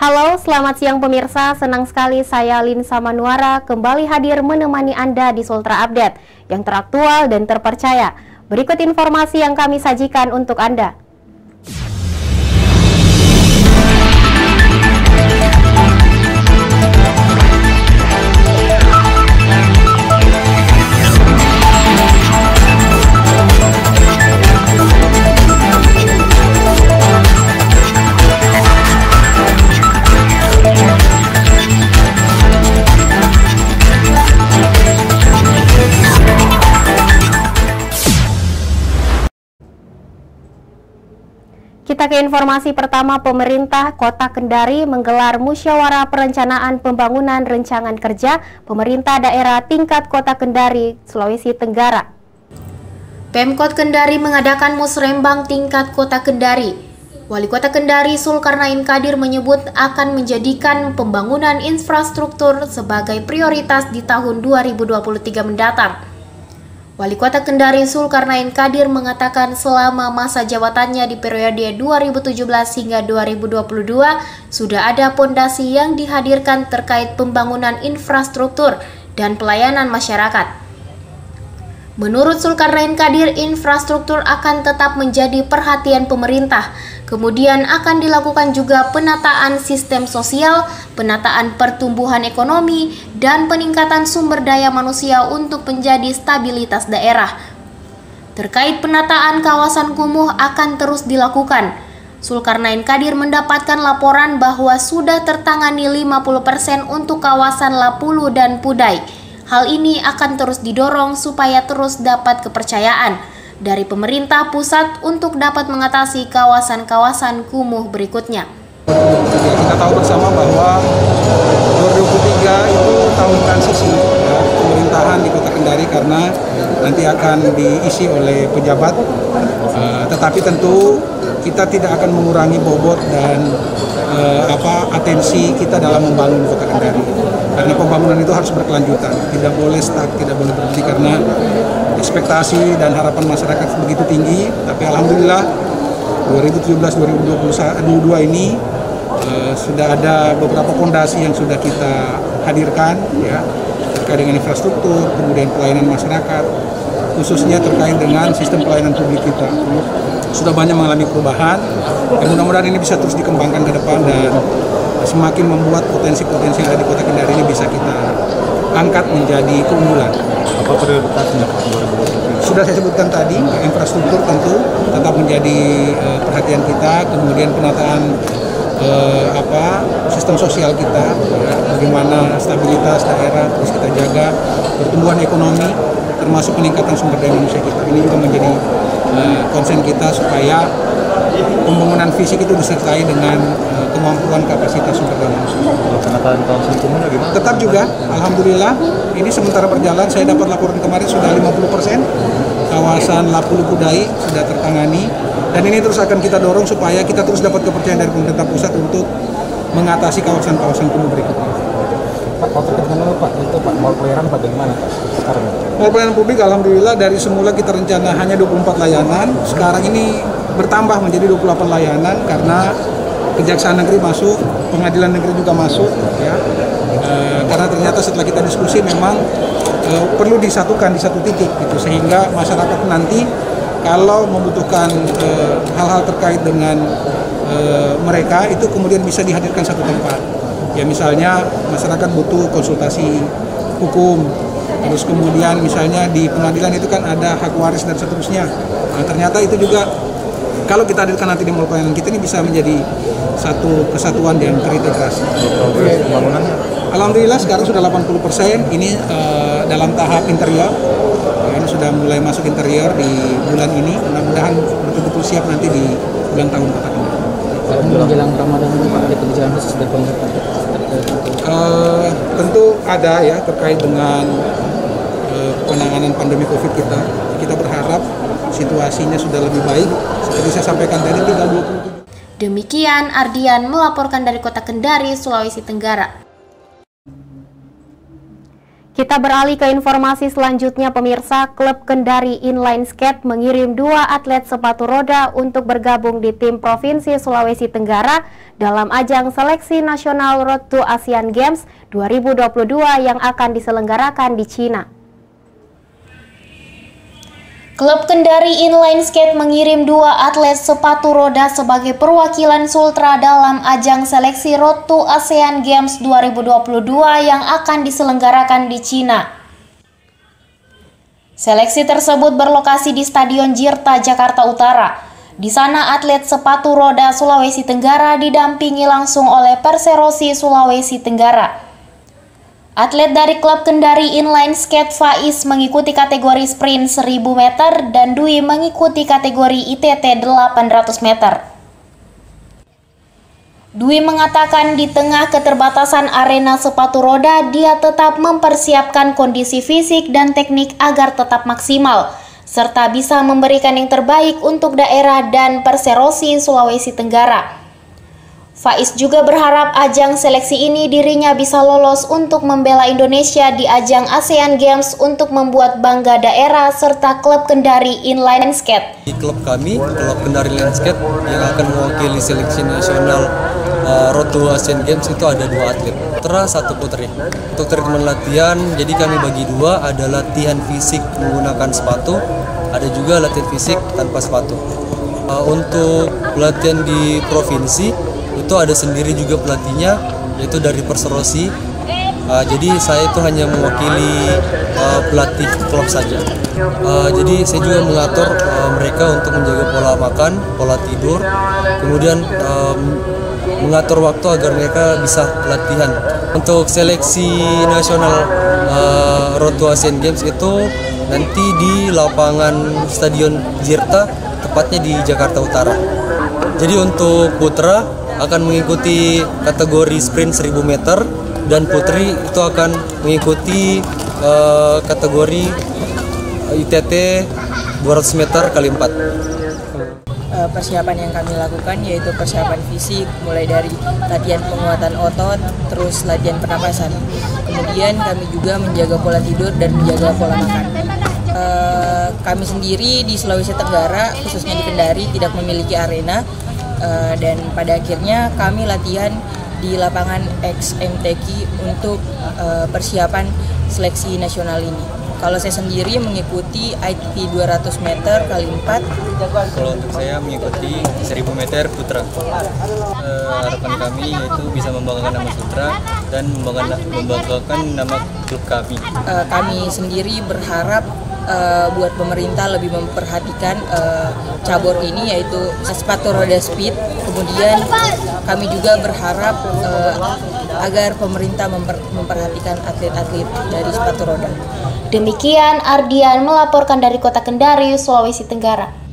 Halo, selamat siang pemirsa. Senang sekali saya Linsa Manuara kembali hadir menemani Anda di Sultra Update yang teraktual dan terpercaya. Berikut informasi yang kami sajikan untuk Anda. Kita ke informasi pertama. Pemerintah Kota Kendari menggelar musyawarah perencanaan pembangunan rencangan kerja pemerintah daerah tingkat Kota Kendari, Sulawesi Tenggara. Pemkot Kendari mengadakan musrembang tingkat Kota Kendari. Wali Kota Kendari Zulkarnain Kadir menyebut akan menjadikan pembangunan infrastruktur sebagai prioritas di tahun 2023 mendatang. Wali Kota Kendari Zulkarnain Kadir mengatakan selama masa jabatannya di periode 2017 hingga 2022 sudah ada pondasi yang dihadirkan terkait pembangunan infrastruktur dan pelayanan masyarakat. Menurut Zulkarnain Kadir, infrastruktur akan tetap menjadi perhatian pemerintah. Kemudian akan dilakukan juga penataan sistem sosial, penataan pertumbuhan ekonomi, dan peningkatan sumber daya manusia untuk menjadi stabilitas daerah. Terkait penataan kawasan kumuh akan terus dilakukan. Zulkarnain Kadir mendapatkan laporan bahwa sudah tertangani 50% untuk kawasan Lapulu dan Pudai. Hal ini akan terus didorong supaya terus dapat kepercayaan dari pemerintah pusat untuk dapat mengatasi kawasan-kawasan kumuh berikutnya. Kita tahu bersama bahwa 2023 itu tahun transisi ya, pemerintahan di Kota Kendari karena nanti akan diisi oleh pejabat, tetapi tentu kita tidak akan mengurangi bobot dan atensi kita dalam membangun Kota Kendari. Karena pembangunan itu harus berkelanjutan, tidak boleh stuck, tidak boleh berhenti karena ekspektasi dan harapan masyarakat begitu tinggi. Tapi alhamdulillah 2017-2022 ini sudah ada beberapa fondasi yang sudah kita hadirkan ya, terkait dengan infrastruktur, kemudian pelayanan masyarakat, khususnya terkait dengan sistem pelayanan publik kita. Sudah banyak mengalami perubahan, mudah-mudahan ini bisa terus dikembangkan ke depan dan semakin membuat potensi-potensi yang ada di Kota Kendari ini bisa kita angkat menjadi keunggulan. Apa prioritasnya? Sudah saya sebutkan tadi, infrastruktur tentu tetap menjadi perhatian kita, kemudian penataan sistem sosial kita, ya, bagaimana stabilitas daerah terus kita jaga, pertumbuhan ekonomi, termasuk peningkatan sumber daya manusia kita. Ini juga menjadi konsen kita supaya pembangunan fisik itu disertai dengan kemampuan kapasitas sumber daya manusia. Penataan kawasan kumuh gimana? Tetap juga, alhamdulillah, ini sementara berjalan, saya dapat laporan kemarin sudah 50%, kawasan Lapulu Pudai sudah tertangani, dan ini terus akan kita dorong supaya kita terus dapat kepercayaan dari pemerintah pusat untuk mengatasi kawasan-kawasan kumuh berikutnya. Pak, kalau terkait dengan Pak, itu Pak, mal pelayanan bagaimana Pak sekarang? Mal pelayanan publik alhamdulillah dari semula kita rencana hanya 24 layanan, sekarang ini bertambah menjadi 28 layanan karena Kejaksaan Negeri masuk, Pengadilan Negeri juga masuk, ya. Karena ternyata setelah kita diskusi memang perlu disatukan di satu titik, gitu, sehingga masyarakat nanti kalau membutuhkan hal-hal terkait dengan mereka itu kemudian bisa dihadirkan satu tempat. Ya misalnya masyarakat butuh konsultasi hukum, terus kemudian misalnya di pengadilan itu kan ada hak waris dan seterusnya. Nah, ternyata itu juga kalau kita hadirkan nanti di mal pelayanan kita ini bisa menjadi satu kesatuan dan terintegrasi. Progres pembangunannya? Alhamdulillah sekarang sudah 80%, ini dalam tahap interior. Ini sudah mulai masuk interior di bulan ini, mudah-mudahan betul-betul siap nanti di bulan tahun Kota Kendari. Menjelang Ramadan ini Pak, ada kebijakan khusus dari pemerintah? Tentu ada ya terkait dengan penanganan pandemi COVID kita. Kita berharap situasinya sudah lebih baik. Seperti saya sampaikan tadi, tinggal 27. Demikian Ardian melaporkan dari Kota Kendari, Sulawesi Tenggara. Kita beralih ke informasi selanjutnya, pemirsa. Klub Kendari Inline Skate mengirim 2 atlet sepatu roda untuk bergabung di tim Provinsi Sulawesi Tenggara dalam ajang seleksi nasional Road to Asian Games 2022 yang akan diselenggarakan di Cina. Klub Kendari Inline Skate mengirim 2 atlet sepatu roda sebagai perwakilan Sultra dalam ajang seleksi Road to ASEAN Games 2022 yang akan diselenggarakan di Cina. Seleksi tersebut berlokasi di Stadion Jirta, Jakarta Utara. Di sana atlet sepatu roda Sulawesi Tenggara didampingi langsung oleh Perserosi Sulawesi Tenggara. Atlet dari klub Kendari Inline Skate Faiz mengikuti kategori sprint 1000 meter dan Dwi mengikuti kategori ITT 800 meter. Dwi mengatakan di tengah keterbatasan arena sepatu roda, dia tetap mempersiapkan kondisi fisik dan teknik agar tetap maksimal, serta bisa memberikan yang terbaik untuk daerah dan Perserosi Sulawesi Tenggara. Faiz juga berharap ajang seleksi ini dirinya bisa lolos untuk membela Indonesia di ajang ASEAN Games untuk membuat bangga daerah serta klub Kendari Inline Skate. Di klub kami, klub Kendari Inline Skate yang akan mewakili seleksi nasional Road to Asian Games itu ada 2 atlet, putra 1 putri. Untuk treatment latihan, jadi kami bagi 2, ada latihan fisik menggunakan sepatu, ada juga latihan fisik tanpa sepatu. Untuk latihan di provinsi, itu ada sendiri juga pelatihnya, yaitu dari Perserosi. Jadi saya itu hanya mewakili pelatih klub saja. Jadi saya juga mengatur mereka untuk menjaga pola makan, pola tidur, kemudian mengatur waktu agar mereka bisa latihan. Untuk seleksi nasional Road to Asian Games itu nanti di lapangan Stadion Jirta, tepatnya di Jakarta Utara. Jadi untuk putra akan mengikuti kategori sprint 1000 meter dan putri itu akan mengikuti kategori ITT 200 meter kali 4. Persiapan yang kami lakukan yaitu persiapan fisik, mulai dari latihan penguatan otot, terus latihan pernapasan. Kemudian kami juga menjaga pola tidur dan menjaga pola makan. Kami sendiri di Sulawesi Tenggara, khususnya di Kendari, tidak memiliki arena. Dan pada akhirnya kami latihan di lapangan XMTQ untuk persiapan seleksi nasional ini. Kalau saya sendiri mengikuti ITT 200 meter kali 4. Kalau untuk saya mengikuti 1000 meter putra. Harapan kami yaitu bisa membanggakan nama Sultra dan membanggakan nama klub kami. Kami sendiri berharap buat pemerintah lebih memperhatikan cabur ini, yaitu sepatu roda speed. Kemudian kami juga berharap agar pemerintah memperhatikan atlet-atlet dari sepatu roda. Demikian Ardian melaporkan dari Kota Kendari, Sulawesi Tenggara.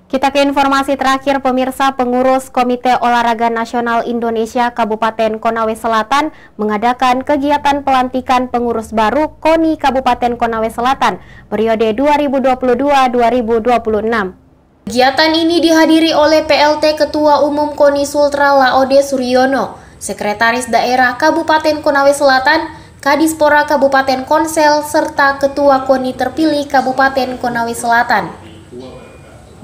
Kita ke informasi terakhir, pemirsa. Pengurus Komite Olahraga Nasional Indonesia Kabupaten Konawe Selatan mengadakan kegiatan pelantikan pengurus baru KONI Kabupaten Konawe Selatan periode 2022-2026. Kegiatan ini dihadiri oleh PLT Ketua Umum KONI Sultra Laode Suryono, Sekretaris Daerah Kabupaten Konawe Selatan, Kadispora Kabupaten Konsel, serta Ketua KONI terpilih Kabupaten Konawe Selatan.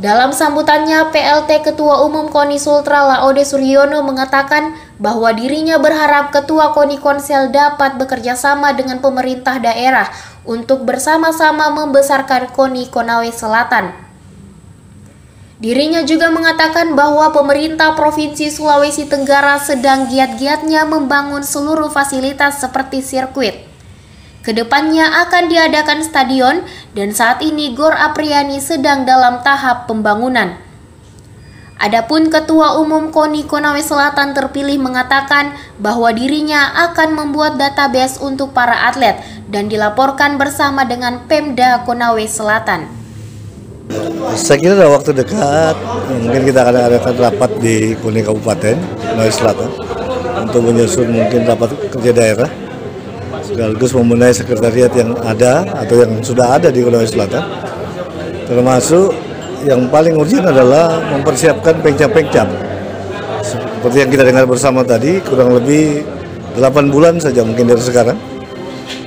Dalam sambutannya, PLT Ketua Umum KONI Sultra Laode Suryono mengatakan bahwa dirinya berharap Ketua KONI Konsel dapat bekerja sama dengan pemerintah daerah untuk bersama-sama membesarkan KONI Konawe Selatan. Dirinya juga mengatakan bahwa pemerintah Provinsi Sulawesi Tenggara sedang giat-giatnya membangun seluruh fasilitas seperti sirkuit. Kedepannya akan diadakan stadion dan saat ini Gor Apriani sedang dalam tahap pembangunan. Adapun Ketua Umum KONI Konawe Selatan terpilih mengatakan bahwa dirinya akan membuat database untuk para atlet dan dilaporkan bersama dengan Pemda Konawe Selatan. Saya kira dalam waktu dekat mungkin kita akan adakan rapat di KONI Kabupaten Konawe Selatan untuk menyusun mungkin rapat kerja daerah, sekaligus membenahi sekretariat yang ada atau yang sudah ada di Konawe Selatan. Termasuk yang paling urgent adalah mempersiapkan pengcap-pengcap seperti yang kita dengar bersama tadi, kurang lebih 8 bulan saja mungkin dari sekarang,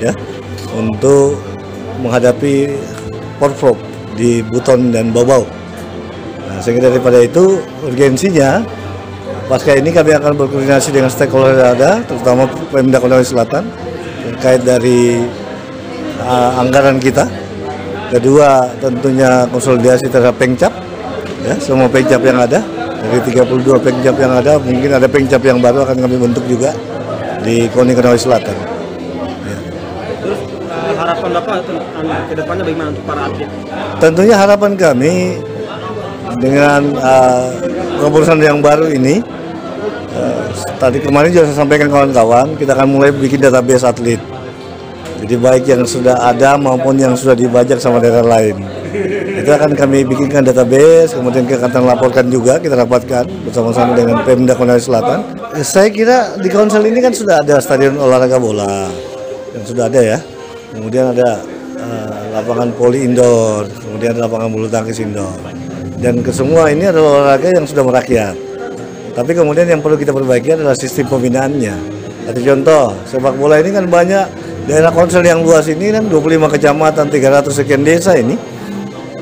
ya, untuk menghadapi Porprov di Buton dan Bau-Bau. Nah, sehingga daripada itu urgensinya, pasca ini kami akan berkoordinasi dengan stakeholder yang ada, terutama Pemda Konawe Selatan, terkait dari anggaran kita. Kedua, tentunya konsolidasi terhadap Pengcap, ya, semua Pengcap yang ada. Dari 32 Pengcap yang ada, mungkin ada Pengcap yang baru akan kami bentuk juga di KONI Konawe Selatan. Ya. Terus harapan Bapak ke depannya bagaimana untuk para atlet? Tentunya harapan kami dengan keputusan yang baru ini, tadi kemarin juga saya sampaikan kawan-kawan, kita akan mulai bikin database atlet. Jadi baik yang sudah ada maupun yang sudah dibajak sama daerah lain. Itu akan kami bikinkan database, kemudian kita akan laporkan juga, kita rapatkan bersama-sama dengan Pemda Konawe Selatan. Saya kira di Konsel ini kan sudah ada stadion olahraga bola, yang sudah ada ya. Kemudian ada lapangan poli indoor, kemudian ada lapangan bulu tangkis indoor. Dan kesemua ini adalah olahraga yang sudah merakyat. Tapi kemudian yang perlu kita perbaiki adalah sistem pembinaannya. Satu contoh, sepak bola ini kan banyak, daerah Konsel yang luas ini kan 25 kecamatan, 300 sekian desa ini.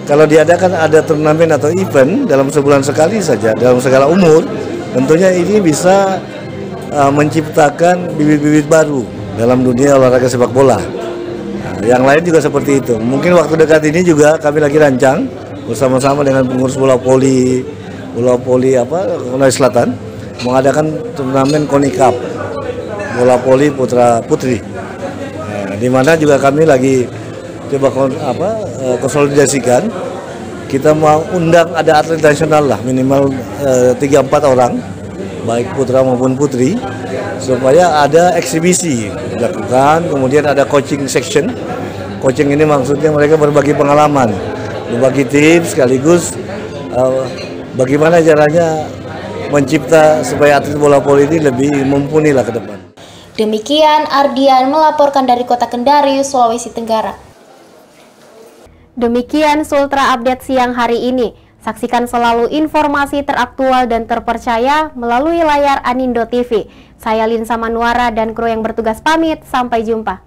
Kalau diadakan ada turnamen atau event dalam sebulan sekali saja, dalam segala umur, tentunya ini bisa menciptakan bibit-bibit baru dalam dunia olahraga sepak bola. Nah, yang lain juga seperti itu. Mungkin waktu dekat ini juga kami lagi rancang bersama-sama dengan pengurus bola poli Konawe Selatan mengadakan turnamen KONI Cup bola poli putra putri. Nah, di mana juga kami lagi coba konsolidasikan. Kita mau undang ada atlet nasional lah, minimal 3-4 orang, baik putra maupun putri, supaya ada eksibisi dilakukan. Kemudian ada coaching section. Coaching ini maksudnya mereka berbagi pengalaman, berbagi tips, sekaligus bagaimana caranya mencipta supaya atlet bola voli ini lebih mumpuni lah ke depan. Demikian Ardian melaporkan dari Kota Kendari, Sulawesi Tenggara. Demikian Sultra Update siang hari ini. Saksikan selalu informasi teraktual dan terpercaya melalui layar Anindo TV. Saya Linsa Manuara dan kru yang bertugas pamit. Sampai jumpa.